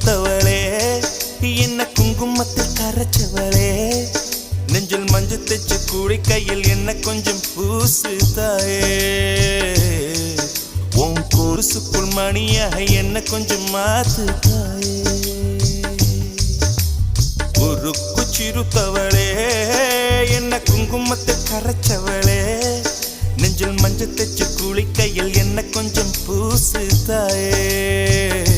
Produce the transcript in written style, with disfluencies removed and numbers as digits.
சிறுத்தவளே என்ன குங்குமத்தில் கரைச்சவளே நெஞ்சில் மஞ்சள் தைச்ச கூடை கையில் என்ன கொஞ்சம் பூசு தாயே உன் கொலுசுக்குள் மணியாக என்ன கொஞ்சம் மாத்து தாயே உருக்கு சிறுத்தவளே என்ன குங்குமத்தில் கரைச்சவளே நெஞ்சில் மஞ்சள் தைச்ச கூடை கையில் என்ன கொஞ்சம் பூசு தாயே